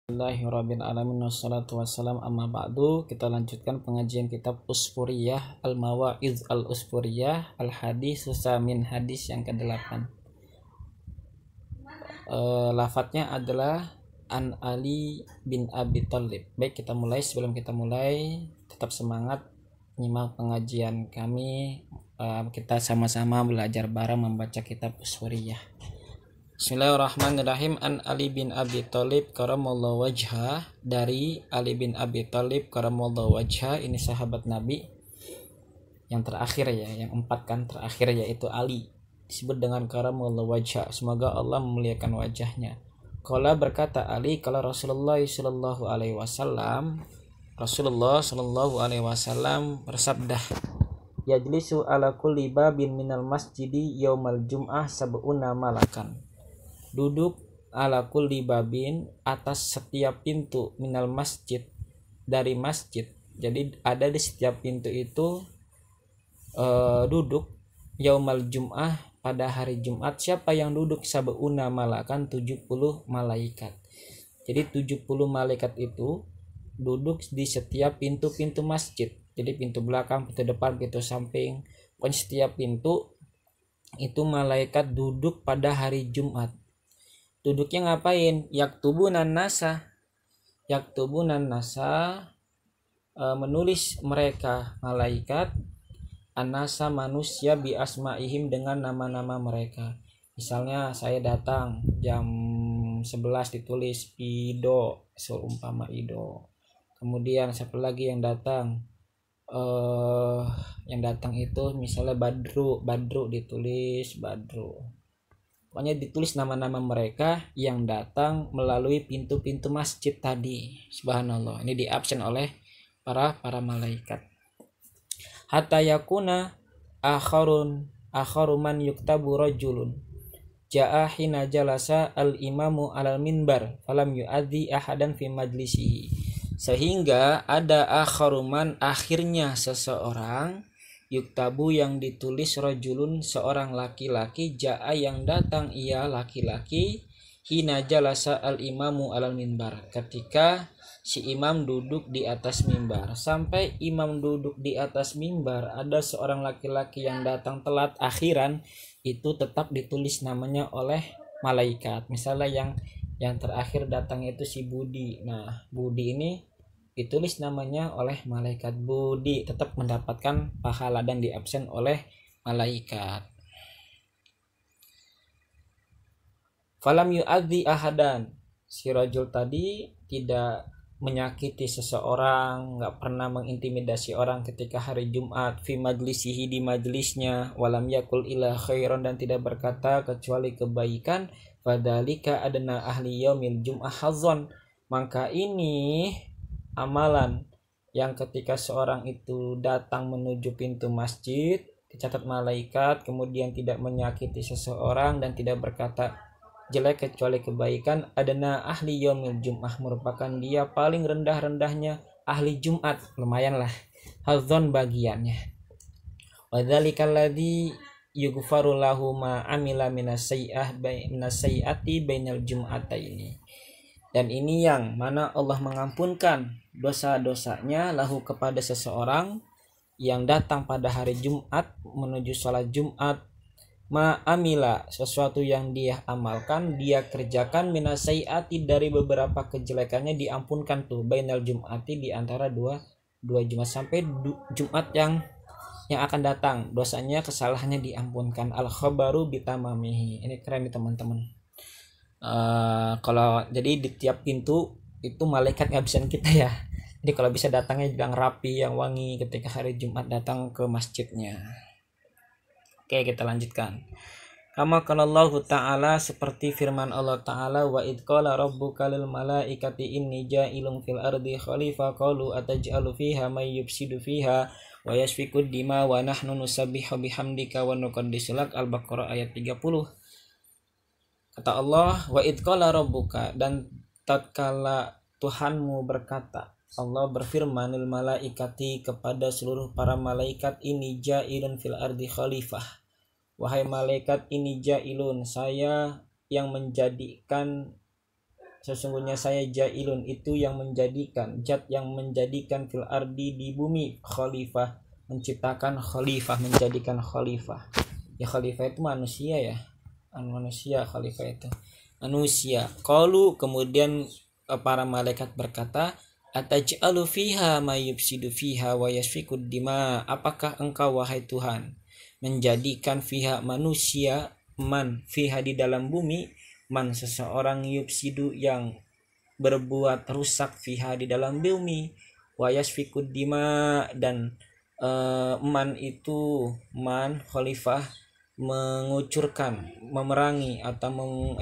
Bismillahirrahmanirrahim. Wassalatu wassalam amma ba'du. Kita lanjutkan pengajian kitab Usfuriyah Al-Mawa'iz Al-Usfuriyah Al-Hadis Samin, hadis yang ke-8. Lafadznya adalah An Ali bin Abi Thalib. Baik, kita mulai. Sebelum kita mulai, tetap semangat nyimak pengajian kami. Kita sama-sama belajar bareng membaca kitab Usfuriyah. Bismillahirrahmanirrahim. An Ali bin Abi Thalib karamallahu wajhah, dari Ali bin Abi Thalib karamallahu wajhah. Ini sahabat Nabi yang terakhir ya, yang 4 kan terakhir, yaitu Ali, disebut dengan karamallahu wajhah, semoga Allah memuliakan wajahnya. Qala, berkata Ali, kalau Rasulullah sallallahu alaihi wasallam, Rasulullah sallallahu alaihi wasallam bersabda, yajlisu ala kulli babin minal masjidi yaumal jum'ah sab'una malakan. Duduk ala kulli babin, atas setiap pintu, minal masjid, dari masjid. Jadi ada di setiap pintu itu duduk yaumal jum'ah, pada hari Jumat. Siapa yang duduk? Sab'una malakan, 70 malaikat. Jadi 70 malaikat itu duduk di setiap pintu-pintu masjid. Jadi pintu belakang, pintu depan, pintu samping, pokoknya setiap pintu itu malaikat duduk pada hari Jumat. Duduknya ngapain? Yaktubunan nasa, menulis mereka malaikat, anasa manusia, bi asma'ihim, dengan nama-nama mereka. Misalnya saya datang jam 11 ditulis Ido, seumpama Ido. Kemudian siapa lagi yang datang? Yang datang itu misalnya Badru ditulis Badru. Pokoknya ditulis nama-nama mereka yang datang melalui pintu-pintu masjid tadi. Subhanallah, ini diabsen oleh para malaikat. Hatta yakuna akharu man yuktabu rajulun ja'a hina jalasa al-imamu alal minbar falam yu'adzi ahadan fi majlisihi. Sehingga ada akharuman, akhirnya seseorang, yuktabu yang ditulis, rajulun seorang laki-laki, ja'a yang datang ia laki-laki, hina jalasa al-imamu alal minbar, ketika si imam duduk di atas mimbar. Sampai imam duduk di atas mimbar, ada seorang laki-laki yang datang telat, akhiran, itu tetap ditulis namanya oleh malaikat. Misalnya yang terakhir datang itu si Budi. Nah, Budi ini ditulis namanya oleh malaikat. Budi tetap mendapatkan pahala dan diabsen oleh malaikat. Falam yu'adzi ahadan, si rajul tadi tidak menyakiti seseorang, nggak pernah mengintimidasi orang ketika hari Jumat, fi majlisihi, di majlisnya, walam yakul ila khairan, dan tidak berkata kecuali kebaikan, fadzalika adna ahli yaumil jum'ah hazzan, maka ini amalan yang ketika seorang itu datang menuju pintu masjid, dicatat malaikat, kemudian tidak menyakiti seseorang dan tidak berkata jelek kecuali kebaikan, adana ahli yaumil jum'ah, merupakan dia paling rendah-rendahnya ahli Jumat. Lumayan lah, hazzan bagiannya. Wadzalikal ladzi yughfaru lahu ma amila minas sayyi'ati bainal jum'ataini. Dan ini yang mana Allah mengampunkan dosa-dosanya lahu, kepada seseorang yang datang pada hari Jumat menuju sholat Jumat, ma'amila, sesuatu yang dia amalkan, dia kerjakan, minasai'ati, dari beberapa kejelekannya diampunkan tuh, bainal jum'ati, di antara dua Jumat, sampai Jumat yang akan datang, dosanya, kesalahannya diampunkan. Al khabaru bitamamihi. Ini keren nih teman-teman. Kalau jadi di tiap pintu itu malaikat ngabisin kita ya. Jadi kalau bisa datangnya yang rapi, yang wangi ketika hari Jumat datang ke masjidnya. Oke, kita lanjutkan. Kama qala Allah Ta'ala, seperti firman Allah Ta'ala, wa id qala rabbuka lil malaikati inni ja'ilun fil ardi khalifah qalu ataj'alu fiha may yufsidu fiha wa yasfiku dima wa nahnu nusabbihu bihamdika wa nuqaddisu lak. Al-Baqarah ayat 30. Kata Allah, wa id qala rabbuka, dan tatkala Tuhanmu berkata, Allah berfirman, lil malaikati, kepada seluruh para malaikat, ini ja'ilun fil ardi khalifah, wahai malaikat, ini ja'ilun, saya yang menjadikan sesungguhnya saya jailun itu yang menjadikan, zat yang menjadikan fil ardi di bumi khalifah, menciptakan khalifah, menjadikan khalifah. Ya khalifah itu manusia ya, manusia, khalifah itu manusia. Qalu, kemudian para malaikat berkata, ataj'alu fiha may yufsidu fiha wa yasfikud dima, apakah engkau wahai Tuhan menjadikan fiha manusia, man fiha di dalam bumi, man seseorang, yufsidu yang berbuat rusak fiha di dalam bumi, wa yasfikud dima, dan man itu man khalifah mengucurkan, memerangi atau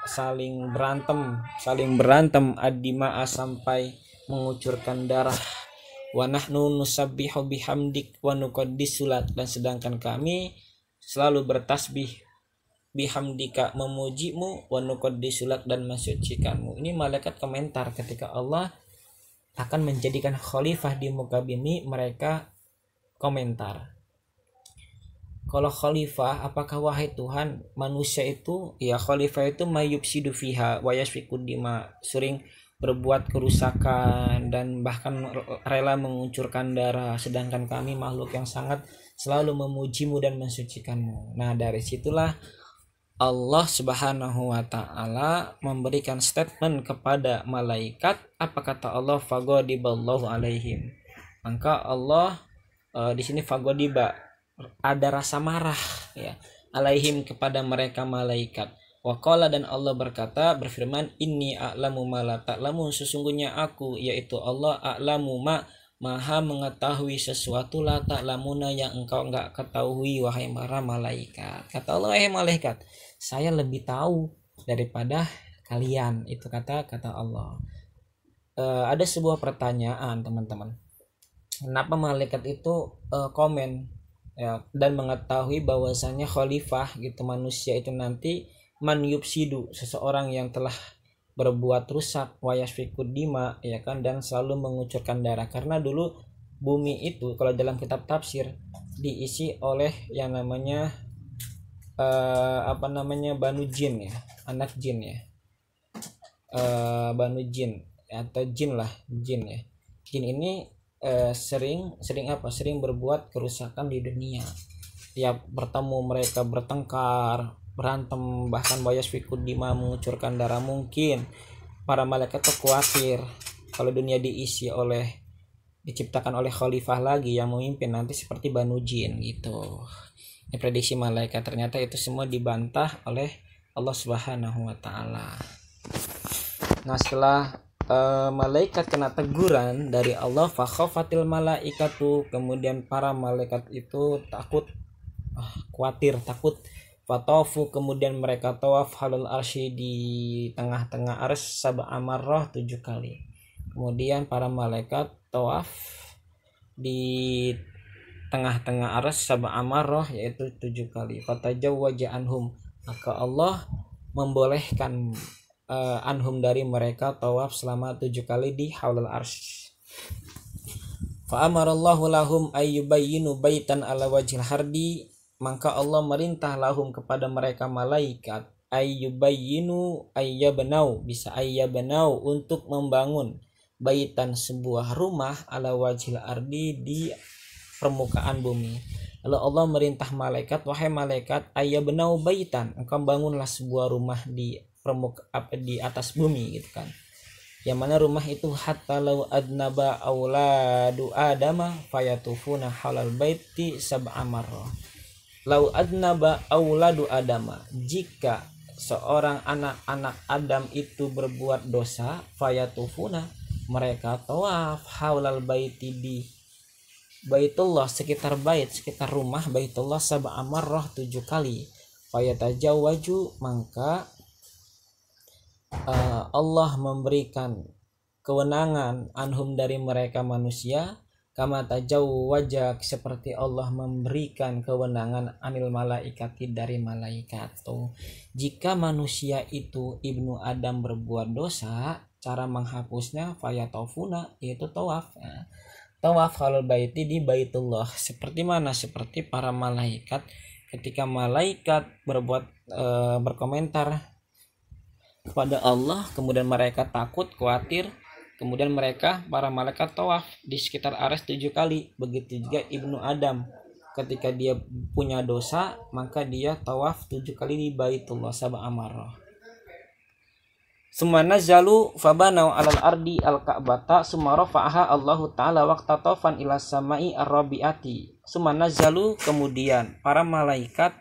saling berantem addima'a sampai mengucurkan darah. Wa nahnu nusabbihu bihamdik wa nuqaddisu lak, dan sedangkan kami selalu bertasbih bihamdika, memujimu, wa nuqaddisu lak, dan mensucikanmu. Ini malaikat komentar ketika Allah akan menjadikan khalifah di muka bumi. Mereka komentar, kalau khalifah, apakah wahai Tuhan manusia itu, ya khalifah itu mayyubsidu fiha wa yasfikud dima, sering berbuat kerusakan dan bahkan rela menguncurkan darah, sedangkan kami makhluk yang sangat selalu memujimu dan mensucikanmu. Nah, dari situlah Allah Subhanahu wa ta'ala memberikan statement kepada malaikat. Apa kata Allah? Faghadiballahu alaihim. Maka Allah di sini faghadiba, ada rasa marah ya, alaihim, kepada mereka malaikat. Waqala, dan Allah berkata, berfirman, inni a'lamu ma la ta'lamun, sesungguhnya aku, yaitu Allah, a'lamu ma, maha mengetahui sesuatu, la ta'lamuna, yang engkau enggak ketahui wahai para malaikat. Kata Allah, wahai malaikat, saya lebih tahu daripada kalian. Itu kata Allah. Ada sebuah pertanyaan teman-teman, kenapa malaikat itu komen ya, dan mengetahui bahwasanya khalifah gitu manusia itu nanti man yufsidu, seseorang yang telah berbuat rusak, wa yasfikud dima, ya kan, dan selalu mengucurkan darah. Karena dulu bumi itu kalau dalam kitab tafsir diisi oleh yang namanya banu jin ya, anak jin ya, banu jin atau jin lah, jin ya. Jin ini sering berbuat kerusakan di dunia. Tiap bertemu mereka bertengkar, berantem, bahkan bayasfikud dima, mengucurkan darah. Mungkin para malaikat tuh khawatir kalau dunia diciptakan oleh khalifah lagi yang memimpin nanti seperti banu jin gitu. Ini prediksi malaikat, ternyata itu semua dibantah oleh Allah Subhanahu wa ta'ala. Nah, setelah malaikat kena teguran dari Allah, fakhafatil malaikatu, kemudian para malaikat itu khawatir, takut. Fatafu, kemudian mereka tawaf halal arsy, di tengah-tengah arsy, sab'a marrah, 7 kali. Kemudian para malaikat tawaf di tengah-tengah arsy sab'a marrah, yaitu 7 kali. Fatajawwaja anhum, maka Allah membolehkan anhum, dari mereka, tawaf selama 7 kali di haulul arsy. Fa amarallahu lahum ayyubayyinu baitan ala wajhil hardi, maka Allah merintah lahum, kepada mereka malaikat, ayyubayyinu, ayyabnau, bisa ayyabnau, untuk membangun, baitan, sebuah rumah, ala wajhil ardi, di permukaan bumi. Lalu Allah merintah malaikat, wahai malaikat, ayyabnau baitan, engkau bangunlah sebuah rumah di atas bumi gitu kan, yang mana rumah itu hatta law adnaba auladu adama fayatufuna halal baiti sab'a marrah. Law adnaba auladu adama, jika seorang anak-anak Adam itu berbuat dosa, fayatufuna, mereka tawaf, halal baiti, di baitullah, sekitar rumah baitullah, sab'a marrah, 7 kali. Fayatajawwaju, maka Allah memberikan kewenangan anhum, dari mereka manusia, kama tajawwaja, seperti Allah memberikan kewenangan anil malaikati, dari malaikat. Jika manusia itu ibnu Adam berbuat dosa, cara menghapusnya fayatofuna, yaitu tawaf. Tawaf halal baiti, di baitullah. Seperti mana? Seperti para malaikat, ketika malaikat berkomentar kepada Allah, kemudian mereka takut, khawatir, kemudian mereka para malaikat tawaf di sekitar Arsy 7 kali. Begitu juga Ibnu Adam, ketika dia punya dosa maka dia tawaf 7 kali di Baitullah sab'a marrah. Summa nazalu fabanau 'alal ardi al-ka'bata summa rafa'aha Allahu ta'ala waqta tawfan ila samai ar-rabi'ati. Summa nazalu, kemudian para malaikat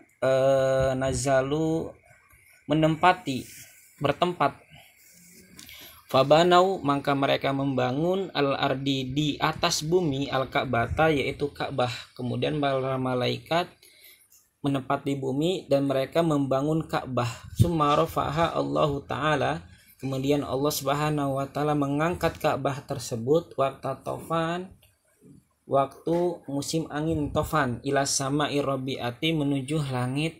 nazalu menempati, bertempat. Fabanau, maka mereka membangun al-ardi di atas bumi al-ka'bata, yaitu Ka'bah. Kemudian para malaikat menempati bumi dan mereka membangun Ka'bah. Summa rafa'aha Allahu ta'ala, kemudian Allah Subhanahu wa taala mengangkat Ka'bah tersebut waktu tofan, waktu musim angin tofan, ila sama'i rabi'ati, menuju langit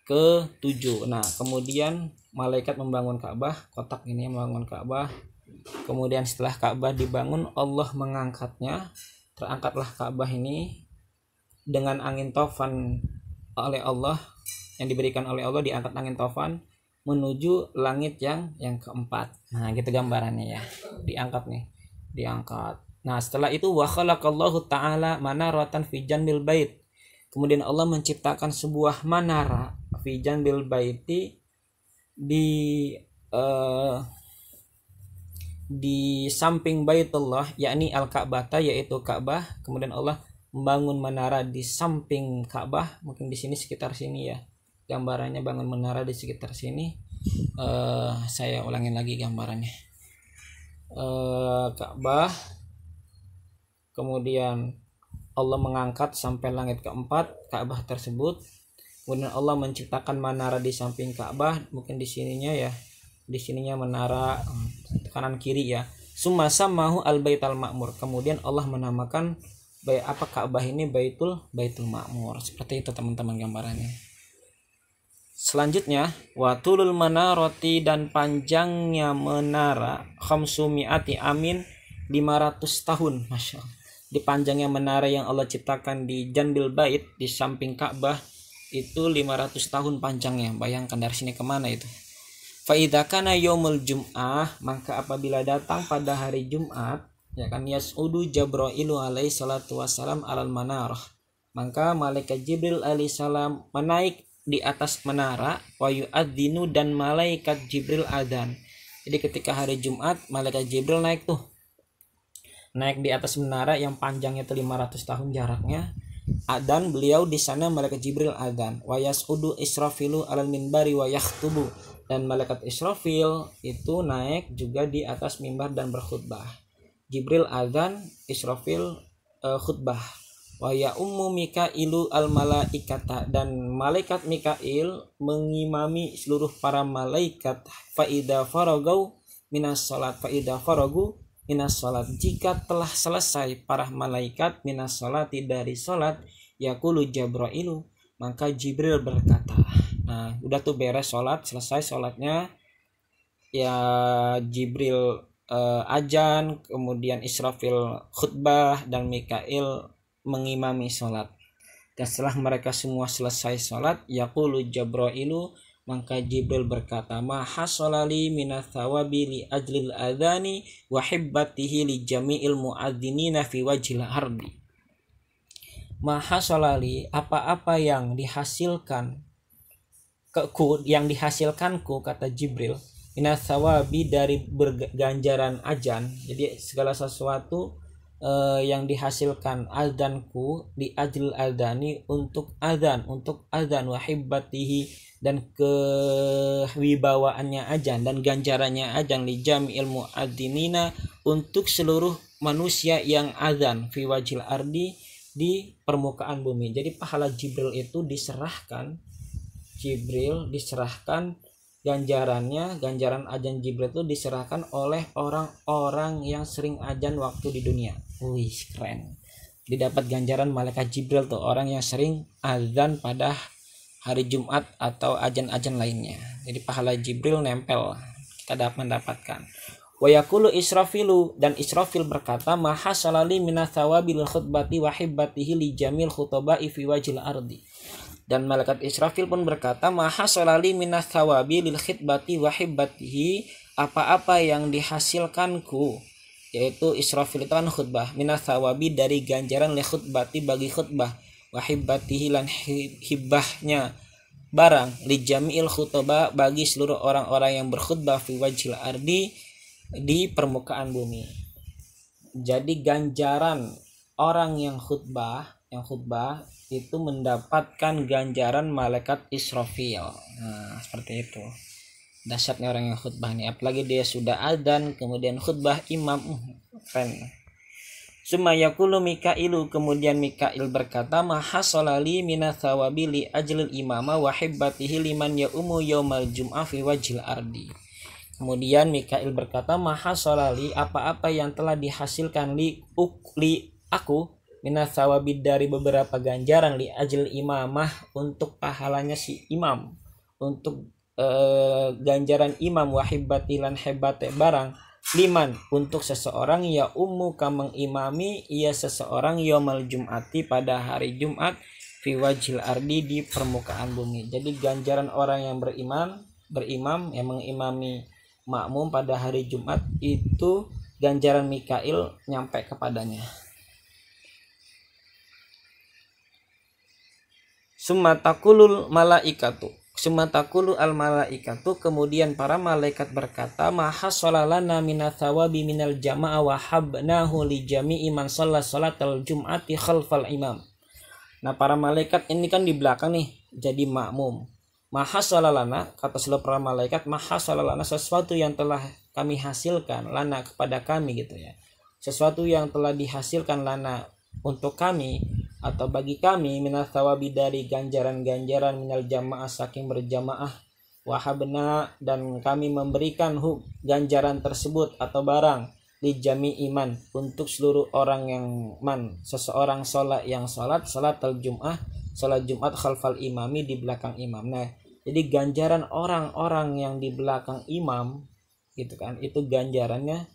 ke-7. Nah, kemudian malaikat membangun Ka'bah, kotak ini membangun Ka'bah. Kemudian setelah Ka'bah dibangun, Allah mengangkatnya. Terangkatlah Ka'bah ini dengan angin tofan oleh Allah, yang diberikan oleh Allah, diangkat angin tofan menuju langit yang keempat. Nah, gitu gambarannya ya. Diangkat nih, diangkat. Nah, setelah itu wa khalaqallahu ta'ala manaratan fi janbil bait. Kemudian Allah menciptakan sebuah manara fi janbil baiti, di samping Baitullah, yakni al-Ka'bah, yaitu Ka'bah. Kemudian Allah membangun menara di samping Ka'bah, mungkin di sini sekitar sini ya. Gambarannya bangun menara di sekitar sini. Saya ulangin lagi gambarannya. Ka'bah, kemudian Allah mengangkat sampai langit keempat Ka'bah tersebut. Kemudian Allah menciptakan menara di samping Ka'bah, mungkin di sininya ya. Di sininya menara kanan kiri ya. Summa samahu al-baitul ma'mur. Kemudian Allah menamakan Ka'bah ini Baitul Ma'mur. Seperti itu teman-teman gambarannya. Selanjutnya, watulul manaroti, dan panjangnya menara khamsumi'ati amin, 500 tahun. Masya Allah. Di panjangnya menara yang Allah ciptakan di Janbil Bait, di samping Ka'bah, itu 500 tahun panjangnya. Bayangkan dari sini kemana itu. Fa'idha kana yaumul jum'ah, maka apabila datang pada hari Jumat, ya kan, yas'udu Jabrailu alaihi salatu wassalam alal manarah, maka malaikat Jibril alaihi salam menaik di atas menara, wa yu'adzinu, dan malaikat Jibril adzan. Jadi ketika hari Jumat, malaikat Jibril naik di atas menara yang panjangnya itu 500 tahun jaraknya. Adzan, beliau di sana malaikat Jibril adzan. Wa yas'udu Israfilu alal minbari wa yakhtubu, dan malaikat Israfil itu naik juga di atas mimbar dan berkhutbah. Jibril adzan, Israfil khutbah. Wa ya ummu Mikailu al malaikata, dan malaikat Mikail mengimami seluruh para malaikat. Faida faragau minas salat, jika telah selesai para malaikat minas salati, dari salat, yaqulu Jabrailu, maka Jibril berkata. Nah, udah tuh beres salat, selesai salatnya ya, Jibril ajan, kemudian Israfil khutbah, dan Mikail mengimami sholat. Dan setelah mereka semua selesai sholat, yaqulu Jabrailu, maka Jibril berkata, ma hasolali minats thawabi li ajlil adhani wa hibbatihi li jami'il mu'adzinina fi wajhil ardi. Ma hasolali, apa-apa yang dihasilkanku, kata Jibril, minats thawabi, dari berganjaran ajan. Jadi segala sesuatu yang dihasilkan adzanku, di ajlil adzani, untuk adzan, wa hibbatihi, dan kewibawaannya ajan dan ganjarannya ajan, li jami'il mu'adzinina, untuk seluruh manusia yang adzan, fi wajhil ardi, di permukaan bumi. Jadi pahala Jibril itu diserahkan ganjaran ajan Jibril itu diserahkan oleh orang-orang yang sering ajan waktu di dunia. Wih, keren. Didapat ganjaran malaikat Jibril tuh, orang yang sering azan pada hari Jumat atau ajan-ajan lainnya. Jadi pahala Jibril nempel, kita dapat mendapatkan. Wa yaqulu Israfilu, dan Israfil berkata, ma hasalali minats thawabil khutbati wa hibbatihi li jamil khutabai fi wajhil ardi. Dan malaikat Israfil pun berkata, maha solali minas thawabi lil khitbati wa hibbatihi, apa-apa yang dihasilkanku, yaitu Israfil itu kan khutbah, minas thawabi dari ganjaran li khutbati bagi khutbah, wa hibbatihi lan hibbahnya barang, li jami'il khutbah bagi seluruh orang-orang yang berkhutbah fi wajhil ardi di permukaan bumi. Jadi ganjaran orang yang khutbah itu mendapatkan ganjaran malaikat Israfil. Nah, seperti itu. Dahsyatnya orang yang khutbah ini, apalagi dia sudah adzan kemudian khutbah imam, keren. Summa yaqulu Mikailu, kemudian Mikail berkata, maha solali minats thawabi li ajlil imama wa hibbatihi liman yaumu yaumal jum'ah fi wajhil ardi. Kemudian Mikail berkata, maha solali, apa-apa yang telah dihasilkan li aku minats thawabi dari beberapa ganjaran li ajlil imamah untuk pahalanya si imam, untuk ganjaran imam, wa hibbati lan hebate barang, liman untuk seseorang ya ummu kamang imami ia seseorang yaumal jum'ati pada hari Jumat fi wajhil ardi di permukaan bumi. Jadi ganjaran orang yang berimam yang mengimami makmum pada hari Jumat itu ganjaran Mikail nyampe kepadanya. Summa taqulul al malaikatu, kemudian para malaikat berkata, maha sholalana minats thawabi minal jama'a wa habnahu li jami'i man shalla sholatal jum'ati khalfal imam. Nah, para malaikat ini kan di belakang nih jadi makmum. Maha sholalana, kata seluruh para malaikat, maha sholalana, sesuatu yang telah kami hasilkan lana kepada kami gitu ya, sesuatu yang telah dihasilkan lana untuk kami atau bagi kami, minats thawabi dari ganjaran-ganjaran minal jamaah saking berjamaah, wahabna dan kami memberikan ganjaran tersebut atau barang li jami iman untuk seluruh orang yang seseorang sholat yang sholat al-jum'ah, sholat Jumat khalfal imami di belakang imam. Nah, jadi ganjaran orang-orang yang di belakang imam gitu kan, itu ganjarannya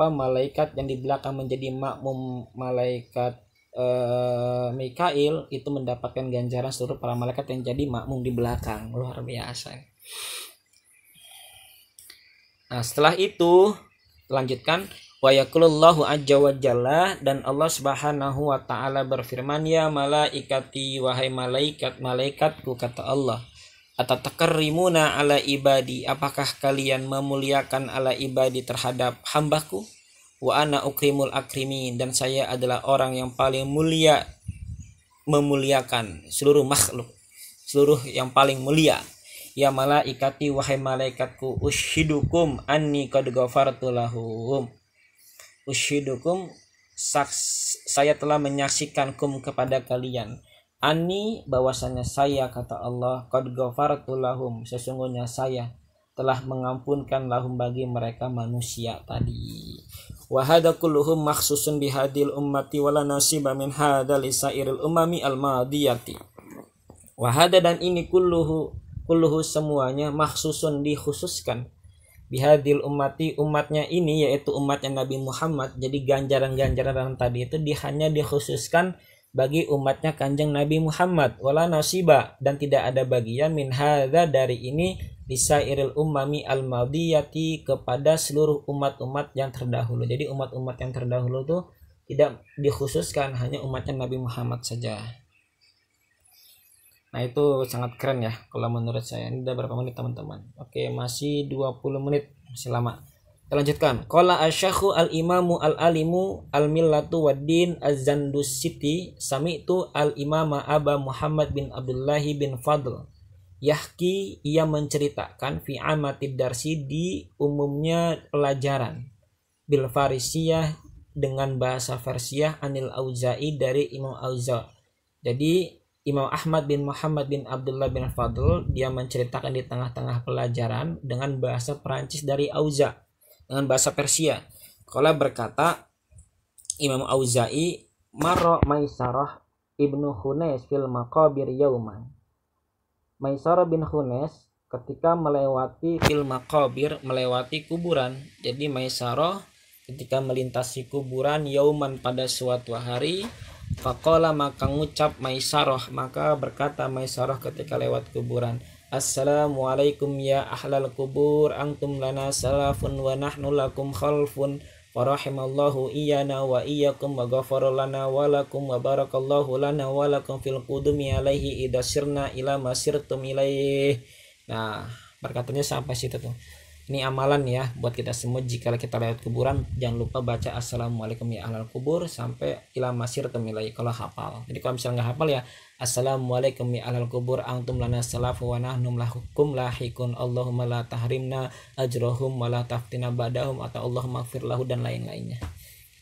malaikat yang di belakang menjadi makmum malaikat Mikail itu mendapatkan ganjaran seluruh para malaikat yang jadi makmum di belakang. Luar biasa. Nah, setelah itu lanjutkan, wa yaqulullahu azza wa jalla, dan Allah Subhanahu wa taala berfirman, ya malaikati, wahai malaikatku, kata Allah, atatakarrimuna ala ibadi, apakah kalian memuliakan ala ibadi terhadap hambaku? Wa ana ukrimul akrimin, dan saya adalah orang yang paling mulia memuliakan seluruh makhluk, seluruh yang paling mulia. Ya malaikati, wahai malaikatku, ushidukum anni qad ghafartu lahum. Ushidukum, saya telah menyaksikankum kepada kalian. Anni, bahwasanya saya, kata Allah, qad ghafartu lahum, sesungguhnya saya telah mengampunkan lahum bagi mereka manusia tadi. Wa hadza kulluhum makhsusun bihadil ummati wala nasiba min hadza li sairil umami al-madiyati. Wa hadza, dan ini kulluhu semuanya makhsusun dikhususkan bihadil ummati, umatnya ini yaitu umatnya Nabi Muhammad. Jadi ganjaran-ganjaran tadi itu hanya dikhususkan bagi umatnya Kanjeng Nabi Muhammad. Wala nasiba, dan tidak ada bagian min hadza dari ini lisairil ummami al-madiyati kepada seluruh umat-umat yang terdahulu. Jadi umat-umat yang terdahulu tuh tidak dikhususkan, hanya umatnya Nabi Muhammad saja. Nah, itu sangat keren ya kalau menurut saya. Ini udah berapa menit teman-teman? Oke, masih 20 menit, masih lama. Kita lanjutkan. Qala asy-syakhu al-imamu al-alimu al-millatu wad-din az-Zandusiti sami'tu al-imama Aba Muhammad bin Abdullah bin Fadl Yahki, ia menceritakan fi amatid darsi, di umumnya pelajaran, bil farisiyah, dengan bahasa Persia, anil Auza'i, dari Imam Auza'. Jadi Imam Ahmad bin Muhammad bin Abdullah bin Fadl, dia menceritakan di tengah-tengah pelajaran dengan bahasa Perancis dari Auza', dengan bahasa Persia. Qala, berkata Imam Auza'i, marra Maisarah ibnu Hunais fil maqabir yauman. Maisarah bin Hunais ketika melewati fil maqabir, melewati kuburan. Jadi Maisarah ketika melintasi kuburan, yauman, pada suatu hari, Faqala maka ngucap Maisarah, maka berkata Maisarah ketika lewat kuburan, Assalamualaikum ya ahlal kubur, antum lana salafun wa nahnu lakum khalfun, farahimallahu iyana wa iyyakum wa ghafara lana wa lakum wa barakallahu lana wa lakum fil qudumi alaihi idza sirna ila masirtum ilaih. Nah, berkatanya sampai situ tuh. Ini amalan ya buat kita semua, jika kita lewat kuburan jangan lupa baca Assalamualaikum ya ahlal kubur sampai ila masirtum ilaih kalau hafal. Jadi kalau misalnya nggak hafal ya Assalamualaikum ya ahlal kubur, antum lana salafu wa nahnu lahukum lahikun, Allahumma la tahrimna ajrohum wa la taftina ba'dahum, atau Allahumma gfir lahu dan lain-lainnya.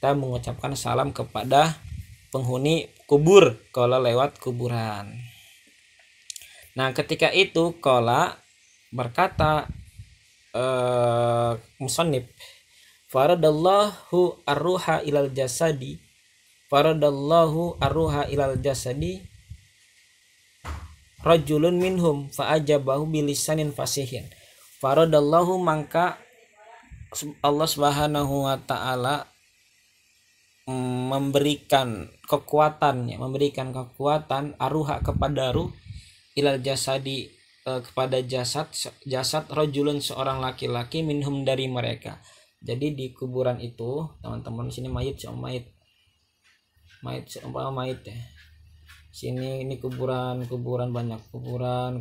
Kita mengucapkan salam kepada penghuni kubur kalau lewat kuburan. Nah, ketika itu qala berkata musannif, faradallahu arruha ilal jasadi, faradallahu arruha ilal jasadi rajulun minhum fa'ajabahu bilisanin fasihin. Faradallahu maka Allah Subhanahu wa taala memberikan kekuatan aruha kepada ruh, ilal jasadi kepada jasad rajulun seorang laki-laki, minhum dari mereka. Jadi di kuburan itu teman-teman, sini mayit ya. Sini ini kuburan banyak, kuburan.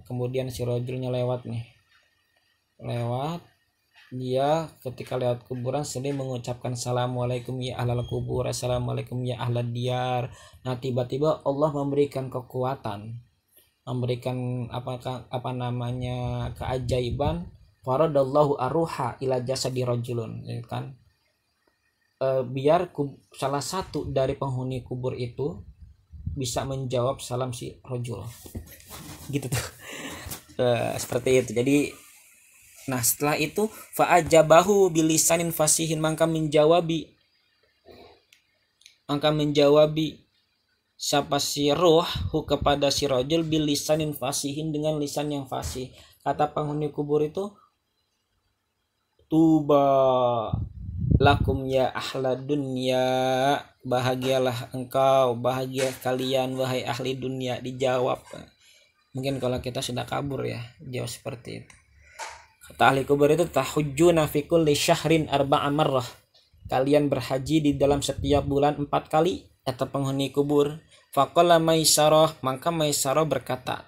Kemudian si rajulnya lewat, dia ketika lewat kuburan sering mengucapkan Assalamualaikum ya ahlal kubur, Assalamualaikum ya ahlad diyar. Nah, tiba-tiba Allah memberikan kekuatan, memberikan keajaiban, faradallahu aruha ila jasadi rajulun, ya kan, biar salah satu dari penghuni kubur itu bisa menjawab salam si rajul gitu tuh. Seperti itu. Jadi nah, setelah itu fa'ajabahu bilisanin fasihin, maka menjawabi siapa si roh kepada si rajul bilisanin fasihin, dengan lisan yang fasih. Kata penghuni kubur itu, tuba lakum ya ahla dunya, bahagialah engkau, bahagia kalian wahai ahli dunia. Dijawab, mungkin kalau kita sudah kabur ya jawab seperti itu. Kata ahli kubur itu, tahujjuna fi kulli syahrin arba'a marrah, kalian berhaji di dalam setiap bulan 4 kali. Kata penghuni kubur, faqala Maisarah, maka Maisarah berkata,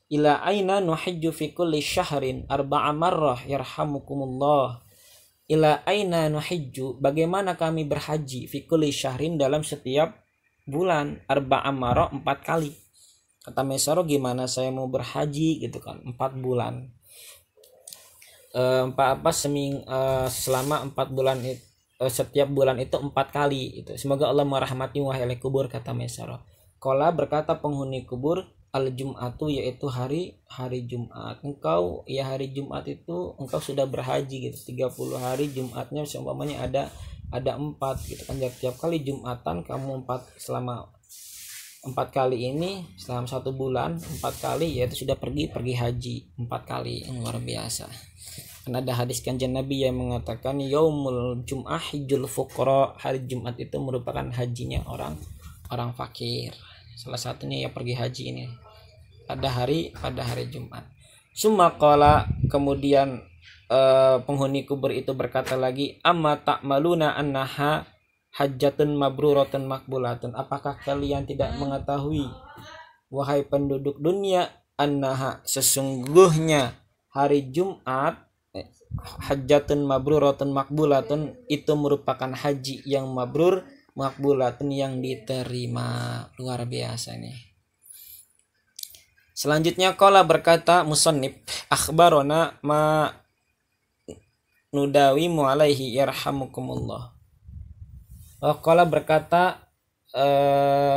ila aina nuhajju fi kulli syahrin arba'a marrah yarhamukumullah. Ila aina nuhajju, bagaimana kami berhaji, fi kulli syahrin dalam setiap bulan, arba'a marrah 4 kali. Kata Maisarah, gimana saya mau berhaji gitu kan 4 bulan. Selama 4 bulan itu, setiap bulan itu 4 kali itu. Semoga Allah merahmati wahai ahli kubur, kata Maisarah. Qala berkata penghuni kubur, al jum'atu, yaitu hari Jumat. Engkau ya hari Jumat itu engkau sudah berhaji gitu. 30 hari Jumatnya seumpamanya ada 4 gitu kan. Tiap kali Jumatan kamu 4, selama 4 kali ini selama 1 bulan 4 kali, yaitu sudah pergi haji 4 kali. Luar biasa. Karena ada hadis kanjeng Nabi yang mengatakan yaumul jum'ah hijjul fuqara, hari Jumat itu merupakan hajinya orang fakir. Salah satunya ya pergi haji ini pada hari Jumat. Summa qala, kemudian penghuni kubur itu berkata lagi, amma ta'maluna annaha hajjatun mabruratun makbulatun, apakah kalian tidak mengetahui wahai penduduk dunia, annaha, sesungguhnya hari Jumat, hajjatun mabruratun makbulatun, itu merupakan haji yang mabrur, makbulatun yang diterima. Luar biasa nih. Selanjutnya qala berkata musannif, akhbarona ma nudawimu alaihi yarhamukumullah. Qala berkata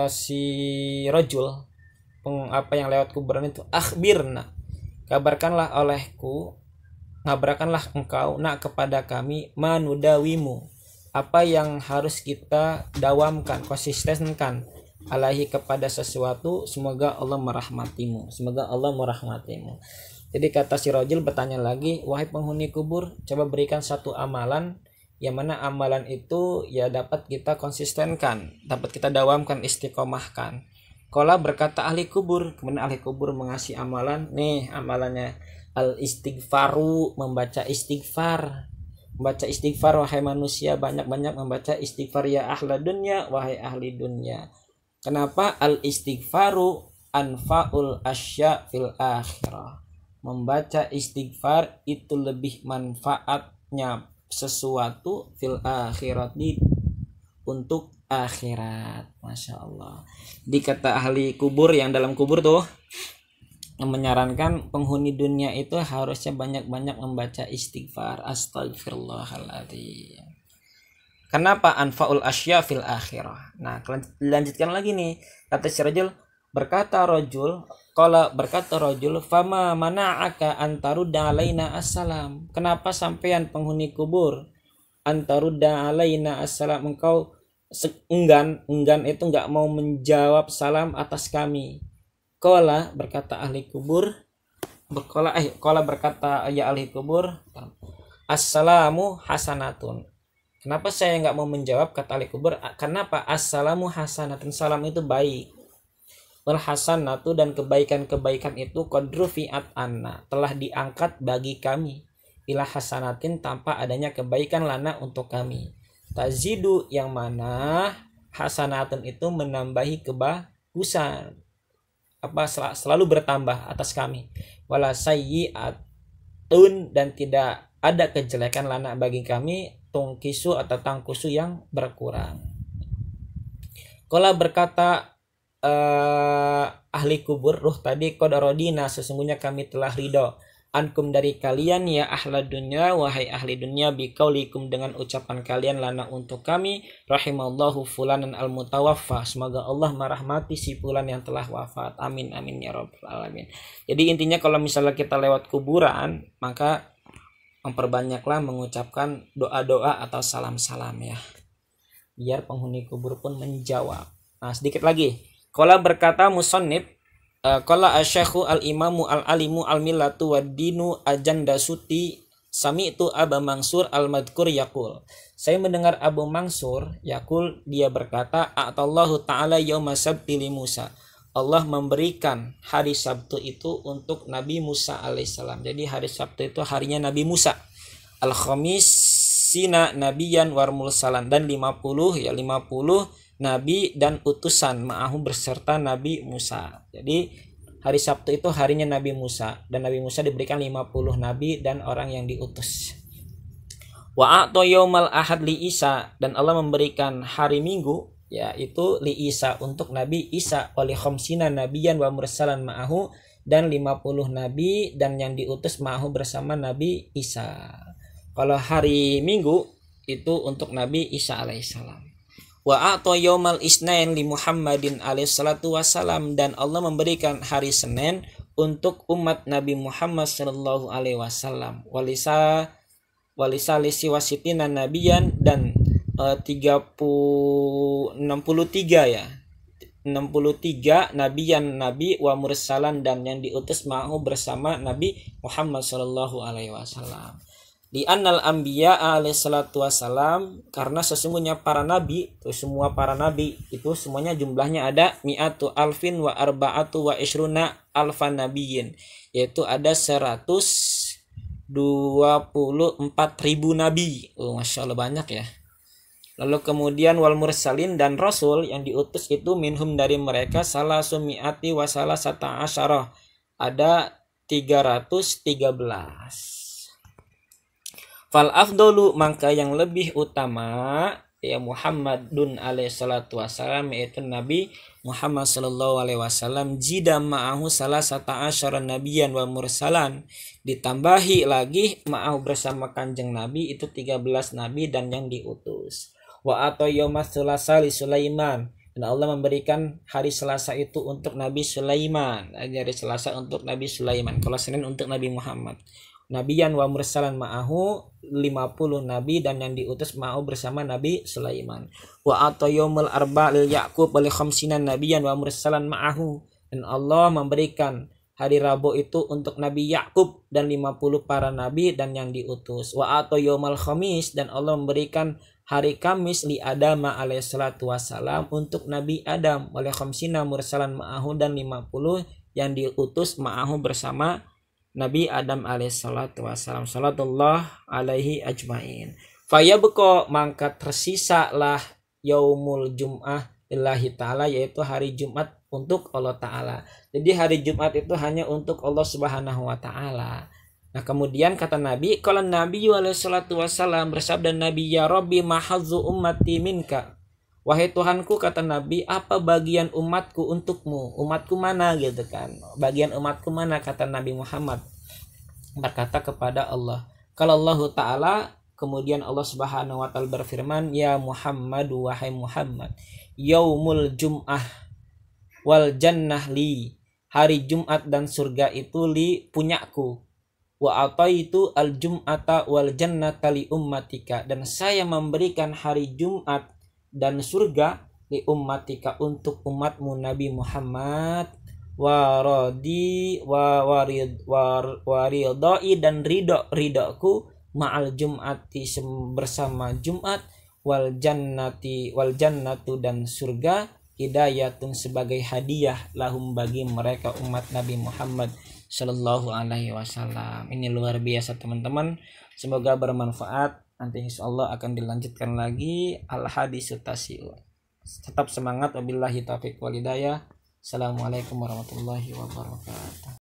si rajul yang lewat kuburan itu, akhbirna, kabarkanlah engkau kepada kami, manudawimu, apa yang harus kita dawamkan, konsistenkan, alaihi kepada sesuatu, semoga Allah merahmatimu. Jadi kata si rajul bertanya lagi, wahai penghuni kubur, coba berikan satu amalan yang mana amalan itu ya dapat kita konsistenkan, dapat kita dawamkan, istiqomahkan. Qala berkata ahli kubur, kemudian ahli kubur mengasih amalan, nih amalannya al istighfaru, membaca istighfar. Membaca istighfar wahai manusia, banyak-banyak membaca istighfar ya ahla dunya, wahai ahli dunya. Kenapa? Al istighfaru anfaul asya fil akhirah. Membaca istighfar itu lebih manfaatnya sesuatu fil akhirat, untuk akhirat. Masya Allah. Di kata ahli kubur yang dalam kubur tuh yang menyarankan penghuni dunia itu harusnya banyak-banyak membaca istighfar. Astagfirullahaladzim. Kenapa? Anfaul asya fil akhirah. Nah, lanjutkan lagi nih. Kata si rajul, berkata rajul, fama mana'aka antarudda alaina assalam. Kenapa sampean penghuni kubur antarudda alaina assalam, engkau enggan itu enggak mau menjawab salam atas kami. Qala berkata ahli kubur, berkata ya ahli kubur, assalamu hasanatun. Kenapa saya enggak mau menjawab, kata ahli kubur? Kenapa? Assalamu hasanatun, salam itu baik. Wal hasanatu, dan kebaikan-kebaikan itu qadru fi'at anna, telah diangkat bagi kami, bila hasanatin, tanpa adanya kebaikan lana untuk kami. Tazidu, yang mana hasanatun itu menambahi kebagusan, selalu bertambah atas kami. Wala sayyi'atun, dan tidak ada kejelekan lana bagi kami, tungkisu atau tangkusu yang berkurang. Qala berkata ahli kubur ruh tadi, qad radina, sesungguhnya kami telah ridho, ankum dari kalian ya ahla dunya, wahai ahli dunia, biqaulikum, dengan ucapan kalian, lana untuk kami, rahimallahu fulanan al mutawaffa, semoga Allah merahmati si fulan yang telah wafat, amin amin ya rabbal alamin. Jadi intinya kalau misalnya kita lewat kuburan, maka memperbanyaklah mengucapkan doa-doa atau salam-salam ya, biar penghuni kubur pun menjawab. Nah, sedikit lagi. Qala berkata musannif, qala asy-syaikhu al-imamu al-alimu al-millatu wad-dinu ajandasuti, sami'tu Aba Mansur al-madhkur yaqul. Saya mendengar Abu Mansur yaqul, dia berkata, a'tallahu ta'ala yauma sabti li Musa. Allah memberikan hari Sabtu itu untuk Nabi Musa alaihissalam. Jadi hari Sabtu itu harinya Nabi Musa. Al-khamisina nabiyan war mursalan, dan 50 nabi dan utusan ma'ahu, berserta Nabi Musa. Jadi hari Sabtu itu harinya Nabi Musa, dan Nabi Musa diberikan 50 nabi dan orang yang diutus. Wa a'ta yaumal ahad li Isa, dan Allah memberikan hari Minggu yaitu li Isa untuk Nabi Isa, wali khamsina nabiyan wa mursalan ma'ahu, dan 50 nabi dan yang diutus ma'ahu bersama Nabi Isa. Kalau hari Minggu itu untuk Nabi Isa alaihissalam. Wa a'ta yaumal isnain li Muhammadin alaihissalatu wassalam, dan Allah memberikan hari Senin untuk umat Nabi Muhammad sallallahu alaihi wasallam. Walisa lisi wasitina nabiyan, dan 63 ya, 63 nabiyan nabi wa mursalan, dan yang diutus ma'ahu bersama Nabi Muhammad sallallahu alaihi wasallam. Di annal anbiya alaihissalatu wassalam, karena sesungguhnya para nabi, semua para nabi itu semuanya jumlahnya ada mi'atu alfin wa arba'atu wa ishruna alfan nabiyin, yaitu ada 124.000 nabi. Masya Allah, banyak ya. Lalu kemudian wal mursalin, dan rasul yang diutus itu minhum, dari mereka salasu mi'ati wa salasata asyarah, ada 313. Fal afdolu, maka yang lebih utama ya Muhammadun alaihi salatu wasallam, yaitu Nabi Muhammad sallallahu alaihi wasallam, jida ma'ahu salasata asyara nabiyan wa mursalan, ditambahi lagi ma'ahu bersama kanjeng Nabi itu 13 nabi dan yang diutus. Wa ata yaumas tsulasa li Sulaiman, dan Allah memberikan hari Selasa itu untuk Nabi Sulaiman, hari Selasa untuk Nabi Sulaiman. Kalau Senin untuk Nabi Muhammad. Nabiyan wa mursalan ma'ahu, 50 nabi dan yang diutus ma'ahu bersama Nabi Sulaiman. Wa ata yaumul arba' lil Yaqub wa li khamsina nabiyan wa mursalan ma'ahu, dan Allah memberikan hari Rabu itu untuk Nabi Yakub dan 50 para nabi dan yang diutus. Wa atau yaumal khamis, dan Allah memberikan hari Kamis li Adam alaihissalatu wassalam untuk Nabi Adam, oleh khamsina mursalan ma'ahu, dan 50 yang diutus ma'ahu bersama Nabi Adam alaihissalatu wassalam. Salatullah alaihi ajmain. Fayabqa, maka tersisalah yaumul jum'ah lillahi ta'ala, yaitu hari Jumat untuk Allah Ta'ala. Jadi hari Jumat itu hanya untuk Allah Subhanahu wa Ta'ala. Nah kemudian kata Nabi, kalau Nabi alaihissalatu wassalam, bersabda Nabi, ya Rabbi mahazzu ummati minka, wahai Tuhanku, kata Nabi, apa bagian umatku untukmu? Umatku mana gitu kan, bagian umatku mana, kata Nabi Muhammad berkata kepada Allah. Kalau Allah Ta'ala, kemudian Allah Subhanahu wa Ta'ala berfirman, ya Muhammad, wahai Muhammad, yaumul jum'ah wal jannah li, hari Jumat dan surga itu li punyaku. Wa ataitu al jum'ata wal jannata li ummatika, dan saya memberikan hari Jumat dan surga li ummatika untuk umatmu Nabi Muhammad. Wa radi wa waridai, dan ridhoku ma'al jum'ati bersama Jumat, wal jannatu dan surga, hidayatun sebagai hadiah lahum bagi mereka umat Nabi Muhammad sallallahu alaihi wasallam. Ini luar biasa teman-teman, semoga bermanfaat. Nanti insyaallah akan dilanjutkan lagi al hadisut tasi'u. Tetap semangat, wabillahi taufiq wal hidayah. Assalamualaikum warahmatullahi wabarakatuh.